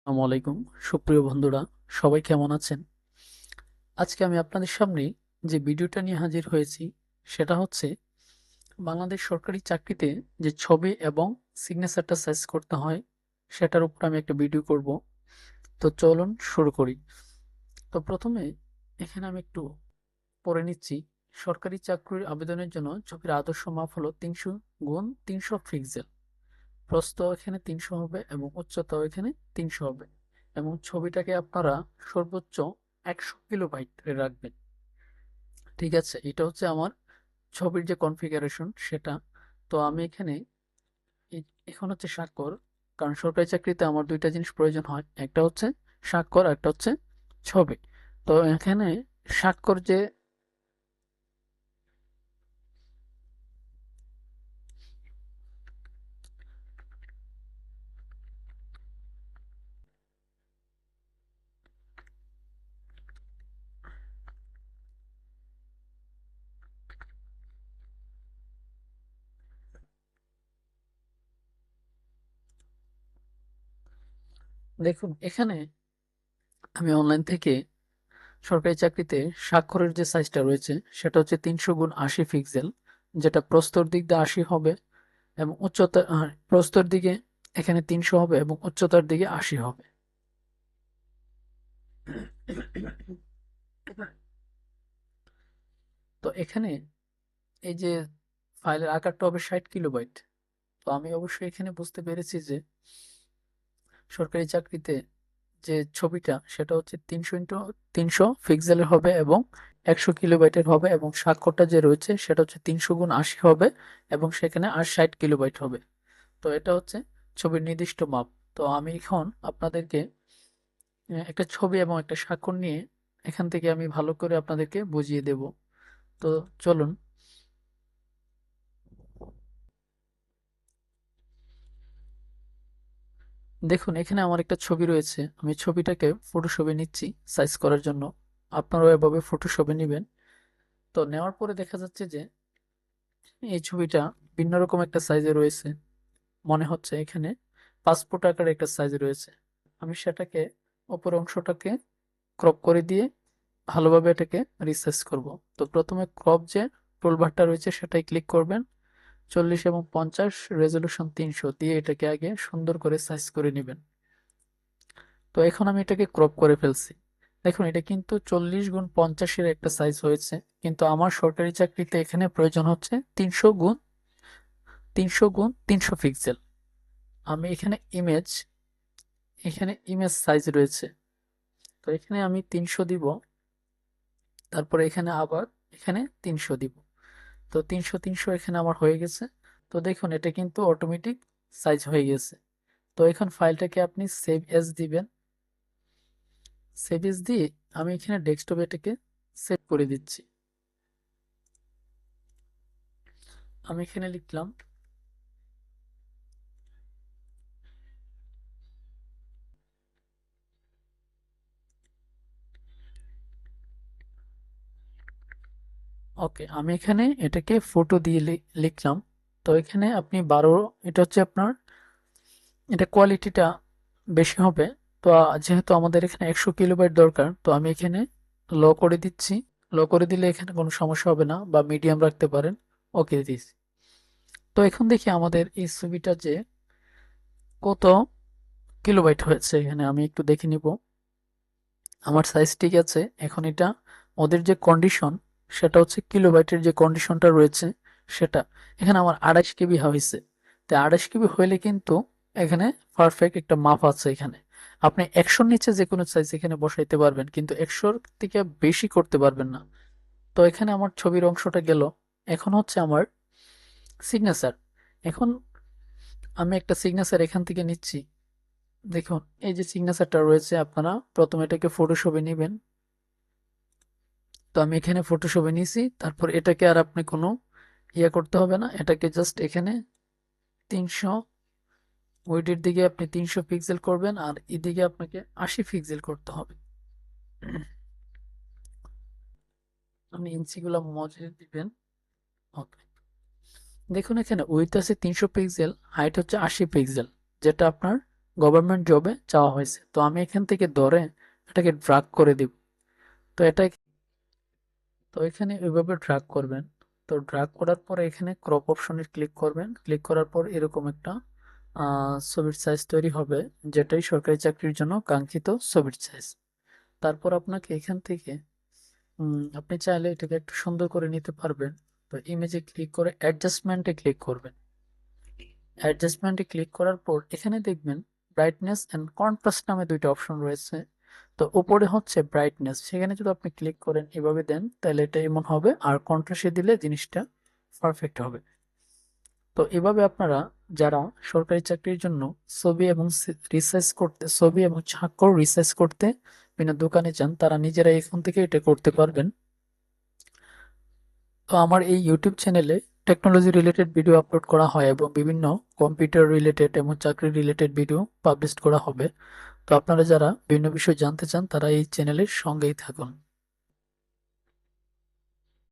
আসসালামু আলাইকুম সুপ্রিয় বন্ধুরা, সবাই কেমন আছেন? আজকে আমি আপনাদের সামনে যে ভিডিওটা নিয়ে হাজির হয়েছি সেটা হচ্ছে বাংলাদেশ সরকারি চাকরিতে যে ছবি এবং সিগনেচারটা সাইজ করতে হয় সেটার উপর আমি একটা ভিডিও করব। তো চলুন শুরু করি। তো প্রথমে এখানে আমি একটু পড়ে নিচ্ছি। সরকারি চাকরির আবেদনের জন্য ছবির আদর্শ মাপ হলো 300 × 300 পিক্সেল। প্রস্থ এখানে 300 হবে এবং উচ্চতাও এখানে 300 হবে, এবং ছবিটাকে আপনারা সর্বোচ্চ 100 কিলোবাইট রাখবেন। ঠিক আছে, এটা হচ্ছে আমার ছবির যে কনফিগারেশন সেটা। তো আমি এখানে এখন হচ্ছে স্বাক্ষর, কারণ সরকারি চাকরিতে আমার দুইটা জিনিস প্রয়োজন হয়, একটা হচ্ছে স্বাক্ষর, একটা হচ্ছে ছবি। তো এখানে স্বাক্ষর যে দেখুন, এখানে আমি অনলাইন থেকে সরকারি চাকরিতে স্বাক্ষরের যে সাইজটা রয়েছে সেটা হচ্ছে 300 × 80 পিক্সেল, যেটা প্রস্তর দিক দিয়ে 80 হবে এবং উচ্চতা প্রস্তর দিকে এখানে 300 হবে এবং উচ্চতার দিকে 80 হবে। তো এখানে এই যে ফাইলের আকারটা হবে 60 কিলোবাইট। তো আমি অবশ্যই এখানে বুঝতে পেরেছি যে সরকারি চাকরিতে যে ছবিটা সেটা হচ্ছে 300 × 300 পিক্সেলের হবে এবং 100 কিলোবাইটের হবে, এবং স্বাক্ষরটা যে রয়েছে সেটা হচ্ছে 300 × 80 হবে এবং সেখানে 60 কিলোবাইট হবে। তো এটা হচ্ছে ছবির নির্দিষ্ট মাপ। তো আমি এখন আপনাদেরকে একটা ছবি এবং একটা স্বাক্ষর নিয়ে এখান থেকে আমি ভালো করে আপনাদেরকে বুঝিয়ে দেব। তো চলুন। দেখুন, এখানে আমার একটা ছবি রয়েছে, আমি ছবিটাকে ফটোশপে নিচ্ছি সাইজ করার জন্য। আপনারাও এভাবে ফটোশপে নেবেন। তো নেওয়ার পরে দেখা যাচ্ছে যে এই ছবিটা ভিন্ন রকম একটা সাইজে রয়েছে, মনে হচ্ছে এখানে পাসপোর্ট আকারে একটা সাইজ রয়েছে। আমি সেটাকে অপর অংশটাকে ক্রপ করে দিয়ে ভালোভাবে এটাকে রিসাইজ করব। তো প্রথমে ক্রপ যে টুলবারটা রয়েছে সেটাই ক্লিক করবেন, 40 এবং 50, রেজলিউশন 300 দিয়ে এটাকে আগে সুন্দর করে সাইজ করে নেবেন। তো এখন আমি এটাকে ক্রপ করে ফেলছি। দেখুন, এটা কিন্তু 40 × 50-এর একটা সাইজ হয়েছে, কিন্তু আমার সরকারি চাকরিতে এখানে প্রয়োজন হচ্ছে 300 × 300 পিক্সেল। আমি এখানে ইমেজ সাইজ রয়েছে, তো এখানে আমি 300 দিব, তারপরে এখানে আবার এখানে 300 দিব। তো 300 এখানে আমার হয়ে গেছে। তো দেখুন, এটা কিন্তু অটোমেটিক সাইজ হয়ে গেছে। তো এখন ফাইলটাকে আপনি সেভ এজ দিবেন। সেভ এজ দিয়ে আমি এখানে ডেস্কটপে এটাকে সেভ করে দিচ্ছি। আমি এখানে লিখলাম ওকে। আমি এখানে এটাকে ফটো দিয়ে লিখলাম। তো এখানে আপনি 12, এটা হচ্ছে আপনার, এটা কোয়ালিটিটা বেশি হবে। তো যেহেতু আমাদের এখানে 100 কিলোবাইট দরকার, তো আমি এখানে লো করে দিচ্ছি। লো করে দিলে এখানে কোনো সমস্যা হবে না, বা মিডিয়াম রাখতে পারেন। Okay this. তো এখন দেখি আমাদের এই ছবিটা যে কত কিলোবাইট হয়েছে, এখানে আমি একটু দেখে নিব। আমার সাইজ ঠিক আছে। এখন এটা ওদের যে কন্ডিশন সেটা হচ্ছে কিলোবাইটের যে কন্ডিশনটা রয়েছে সেটা, এখানে আমার 28 কেবি হয়েছে। তো 28 কেবি হইলে কিন্তু এখানে পারফেক্ট একটা মাপ আছে। এখানে আপনি 100-র নিচে যে কোনো সাইজ এখানে বসাইতে পারবেন, কিন্তু 100-র থেকে বেশি করতে পারবেন না। তো এখানে আমার ছবির অংশটা গেল। এখন হচ্ছে আমার সিগনেচার। এখন আমি একটা সিগনেচার এখান থেকে নিচ্ছি। দেখুন, এই যে সিগনেচারটা রয়েছে, আপনারা প্রথমে এটাকে ফটোশপে নেবেন। তো আমি এখানে ফটোশপে নিয়েছি, তারপর এটাকে আর আপনি কোনো করতে হবে না, এটাকে জাস্ট এখানে 300, ওইটির দিকে আপনি 300 পিক্সেল করবেন আর এদিকে আপনাকে 80 পিক্সেল করতে হবে। আপনি ইঞ্চিগুলো মজে দিবেন। ওকে। দেখুন, এখানে উইডথ আছে 300 পিক্সেল, হাইট হচ্ছে 80 পিক্সেল, যেটা আপনার গভর্নমেন্ট জবে চাওয়া হয়েছে। তো আমি এখান থেকে ধরে এটাকে ড্রাগ করে দিব। তো এটা তো এখানে ওইভাবে ড্রাগ করবেন। তো ড্রাগ করার পরে এখানে ক্রপ অপশনে ক্লিক করবেন। ক্লিক করার পর এরকম একটা ছবির সাইজ তৈরি হবে, যেটাই সরকারি চাকরির জন্য কাঙ্ক্ষিত ছবির সাইজ। তারপর আপনাকে এখান থেকে আপনি চাইলে এটাকে একটু সুন্দর করে নিতে পারবেন। তো ইমেজে ক্লিক করে অ্যাডজাস্টমেন্টে ক্লিক করবেন। অ্যাডজাস্টমেন্টে ক্লিক করার পর এখানে দেখবেন ব্রাইটনেস অ্যান্ড কন্ট্রাস্ট নামে দুইটা অপশন রয়েছে। তো উপরে হচ্ছে ব্রাইটনেস, সেখানে যদি আপনি ক্লিক করেন এভাবে দেন তাহলে এটা এমন হবে, আর কন্ট্রাস্টে দিলে জিনিসটা পারফেক্ট হবে। তো এভাবে আপনারা যারা সরকারি চাকরির জন্য ছবি এবং স্বাক্ষর রিসার্চ করতে বিভিন্ন দোকানে যান, তারা নিজেরা এখান থেকে এটা করতে পারবেন। তো আমার এই ইউটিউব চ্যানেলে টেকনোলজি রিলেটেড ভিডিও আপলোড করা হয় এবং বিভিন্ন কম্পিউটার রিলেটেড এবং চাকরি রিলেটেড ভিডিও পাবলিশ করা হবে। তো আপনারা যারা বিভিন্ন বিষয় জানতে চান তারা এই চ্যানেলের সঙ্গেই থাকুন।